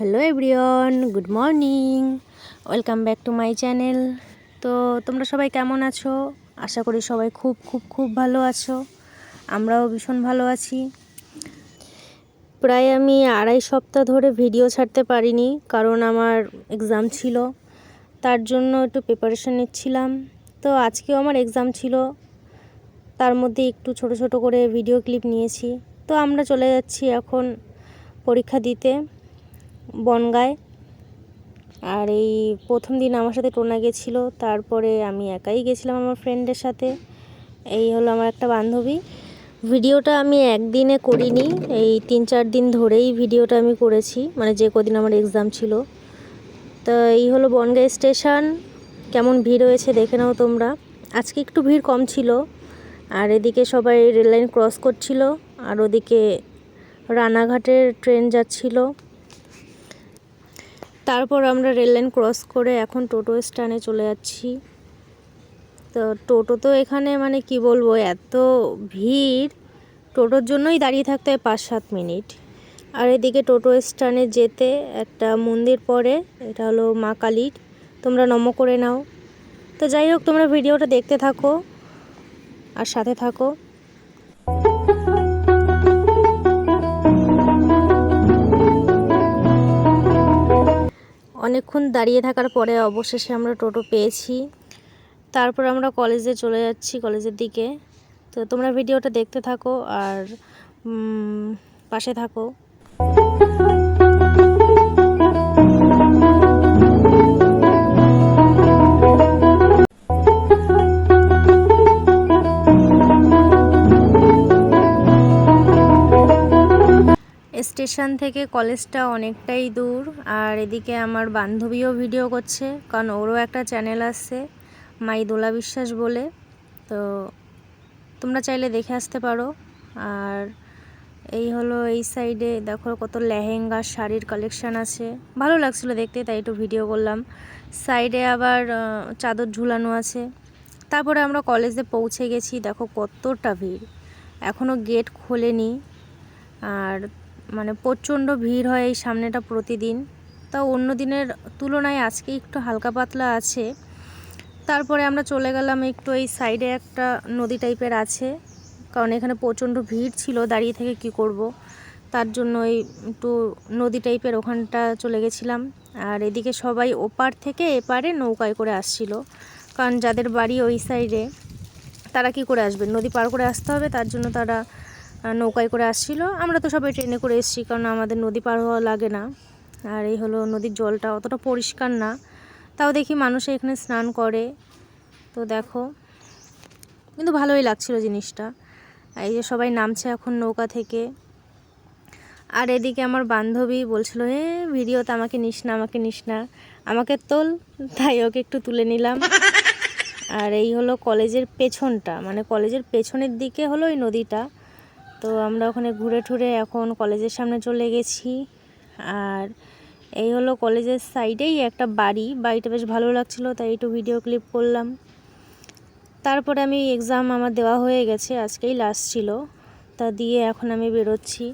Hello everyone, good morning, welcome back to my channel. তো তোমরা সবাই কেমন আছো? আশা করি সবাই খুব খুব খুব ভালো আছো। আমরাও ভীষণ ভালো আছি। প্রায় আমি 2.5 সপ্তাহ ধরে ভিডিও ছাড়তে পারিনি, কারণ আমার এক্সাম ছিল, তার জন্য একটু প্রিপারেশন নিচ্ছিলাম। তো আজকেও আমার এক্সাম ছিল, তার মধ্যে একটু ছোট ছোট করে ভিডিও ক্লিপ নিয়েছি। তো আমরা চলে যাচ্ছি এখন পরীক্ষা দিতে বনগাঁয়। আর এই প্রথম দিন আমার সাথে টোনা গেছিলো, তারপরে আমি একাই গেছিলাম আমার ফ্রেন্ডের সাথে। এই হলো আমার একটা বান্ধবী। ভিডিওটা আমি একদিনে করিনি, এই 3-4 দিন ধরেই ভিডিওটা আমি করেছি, মানে যে কদিন আমার এক্সাম ছিল। তো এই হলো বনগাঁ স্টেশন। কেমন ভিড় হয়েছে দেখে নাও তোমরা। আজকে একটু ভিড় কম ছিল। আর এদিকে সবাই রেললাইন ক্রস করছিল, আর ওদিকে রানাঘাটের ট্রেন যাচ্ছিল। তারপর আমরা রেললাইন ক্রস করে এখন টোটো স্ট্যান্ডে চলে যাচ্ছি। তো টোটো তো এখানে মানে কি বলবো, এত ভিড়, টোটোর জন্যই দাঁড়িয়ে থাকতে হয় 5-7 মিনিট। আর এদিকে টোটো স্ট্যান্ডে যেতে একটা মন্দির পড়ে, এটা হলো মা কালীর, তোমরা নম করে নাও। তো যাই হোক, তোমরা ভিডিওটা দেখতে থাকো আর সাথে থাকো। অনেকক্ষণ দাঁড়িয়ে থাকার পরে অবশেষে আমরা টোটো পেয়েছি। তারপর আমরা কলেজে চলে যাচ্ছি, কলেজের দিকে। তো তোমরা ভিডিওটা দেখতে থাকো আর পাশে থাকো। স্টেশন থেকে কলেজটা অনেকটাই দূর। আর এদিকে আমার বান্ধবীও ভিডিও করছে, কারণ ওরও একটা চ্যানেল আছে মাই দোলা বিশ্বাস বলে। তো তোমরা চাইলে দেখে আসতে পারো। আর এই হলো এই সাইডে দেখো কত লেহেঙ্গা শাড়ির কালেকশান আছে, ভালো লাগছিলো দেখতে, তাই একটু ভিডিও করলাম। সাইডে আবার চাদর ঝুলানো আছে। তারপরে আমরা কলেজে পৌঁছে গেছি, দেখো কতটা ভিড়, এখনও গেট খোলেনি। আর মানে প্রচণ্ড ভিড় হয় এই সামনেটা প্রতিদিন, তাও অন্য দিনের তুলনায় আজকে একটু হালকা পাতলা আছে। তারপরে আমরা চলে গেলাম একটু এই সাইডে, একটা নদী টাইপের আছে, কারণ এখানে প্রচণ্ড ভিড় ছিল, দাঁড়িয়ে থেকে কি করব, তার জন্য এই একটু নদী টাইপের ওখানটা চলে গেছিলাম। আর এদিকে সবাই ওপার থেকে এপারে নৌকায় করে আসছিল, কারণ যাদের বাড়ি ওই সাইডে তারা কি করে আসবে, নদী পার করে আসতে হবে, তার জন্য তারা নৌকায় করে আসছিল। আমরা তো সবাই ট্রেনে করে এসেছি, কারণ আমাদের নদী পার হওয়া লাগে না। আর এই হলো নদীর জলটা অতটা পরিষ্কার না, তাও দেখি মানুষ এখানে স্নান করে। তো দেখো, কিন্তু ভালোই লাগছিল জিনিসটা। এই যে সবাই নামছে এখন নৌকা থেকে। আর এদিকে আমার বান্ধবী বলছিল, ভিডিওতে আমাকে নিস না, আমাকে নিস না, আমাকে তোল, তাই ওকে একটু তুলে নিলাম। আর এই হলো কলেজের পেছনটা, মানে কলেজের পেছনের দিকে হলো এই নদীটা। তো আমরা ওখানে ঘুরে ঠুরে এখন কলেজের সামনে চলে গেছি। আর এই হলো কলেজের সাইডেই একটা বাড়ি, বাড়িটা বেশ ভালো লাগছিলো, তাই একটু ভিডিও ক্লিপ করলাম। তারপরে আমি এক্সাম আমার দেওয়া হয়ে গেছে, আজকেই লাস্ট ছিল, তা দিয়ে এখন আমি বেরোচ্ছি।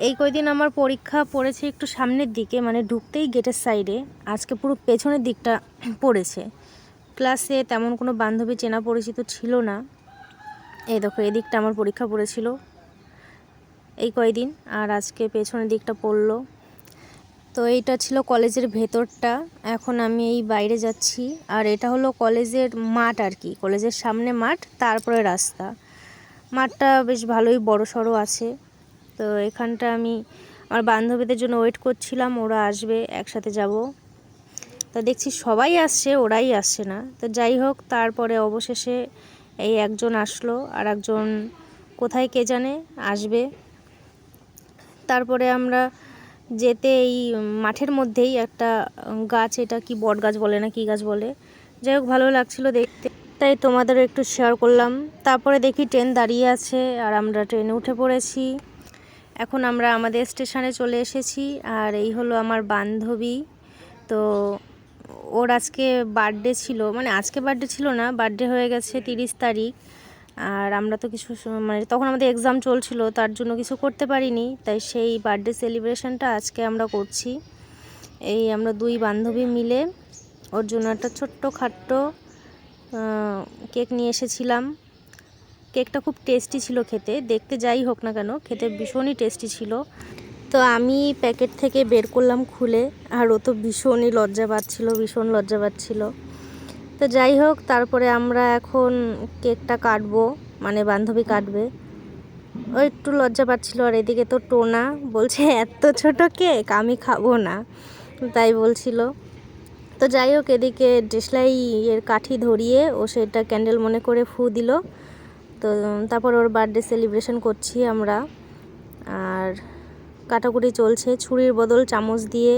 এই কয়দিন আমার পরীক্ষা পড়েছে একটু সামনের দিকে, মানে ঢুকতেই গেটের সাইডে, আজকে পুরো পেছনের দিকটা পড়েছে। ক্লাসে তেমন কোনো বান্ধবী চেনা পরিচিত ছিল না। এই দেখো, এদিকটা আমার পরীক্ষা পড়েছিল এই কয়দিন, আর আজকে পেছনের দিকটা পড়লো। তো এইটা ছিল কলেজের ভেতরটা, এখন আমি এই বাইরে যাচ্ছি। আর এটা হলো কলেজের মাঠ আর কি, কলেজের সামনে মাঠ, তারপরে রাস্তা। মাঠটা বেশ ভালোই বড় সড়ো আছে। তো এখানটা আমি আমার বান্ধবীদের জন্য ওয়েট করছিলাম, ওরা আসবে, একসাথে যাব। তো দেখছি সবাই আসছে, ওরাই আসছে না। তো যাই হোক, তারপরে অবশেষে এই একজন আসলো, আর একজন কোথায় কে জানে আসবে। তারপরে আমরা যেতে এই মাঠের মধ্যেই একটা গাছ, এটা কি বট গাছ বলে না কি গাছ বলে, যাই হোক ভালো লাগছিল দেখতে, তাই তোমাদেরও একটু শেয়ার করলাম। তারপরে দেখি ট্রেন দাঁড়িয়ে আছে, আর আমরা ট্রেনে উঠে পড়েছি। এখন আমরা আমাদের স্টেশনে চলে এসেছি। আর এই হলো আমার বান্ধবী। তো ওর আজকে বার্থডে ছিল, মানে আজকে বার্থডে ছিল না, বার্থডে হয়ে গেছে 30 তারিখ। আর আমরা তো কিছু মানে তখন আমাদের এক্সাম চলছিল, তার জন্য কিছু করতে পারিনি, তাই সেই বার্থডে সেলিব্রেশনটা আজকে আমরা করছি। এই আমরা 2 বান্ধবী মিলে ওর জন্য একটা ছোট্ট খাট্ট কেক নিয়ে এসেছিলাম। কেকটা খুব টেস্টি ছিল খেতে, দেখতে যাই হোক না কেন খেতে ভীষণই টেস্টি ছিল। তো আমি প্যাকেট থেকে বের করলাম খুলে, আর ও তো ভীষণ লজ্জা পাচ্ছিল। তো যাই হোক, তারপরে আমরা এখন কেকটা কাটবো, মানে বান্ধবী কাটবে। ও একটু লজ্জা পাচ্ছিল, আর এদিকে তো টোনা বলছে এত ছোট কেক আমি খাবো না, তাই বলছিল। তো যাই হোক, এদিকে দেশলাই এর কাঠি ধরিয়ে ও সেটা ক্যান্ডেল মনে করে ফু দিল। তো তারপর ওর বার্থডে সেলিব্রেশন করছি আমরা, আর কাটাকুটি চলছে ছুরির বদল চামচ দিয়ে।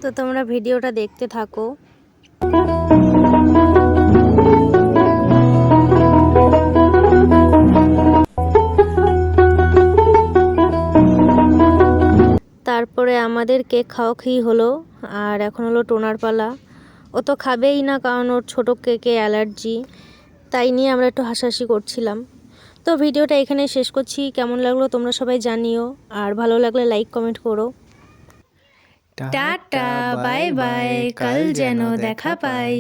তো তোমরা ভিডিওটা দেখতে থাকো। তারপরে আমাদের কেক খাওয়া হলো, আর এখন হলো টোনার পালা। ও তো খাবেই না, কারণ ওর ছোটো কেকে অ্যালার্জি, তাই নিয়ে আমরা একটু হাসাহাসি করছিলাম। তো ভিডিওটা এখানে শেষ করছি। কেমন লাগলো তোমরা সবাই জানিও, আর ভালো লাগলে লাইক কমেন্ট করো। টাটা, বাই বাই, কাল যেন দেখা পাই।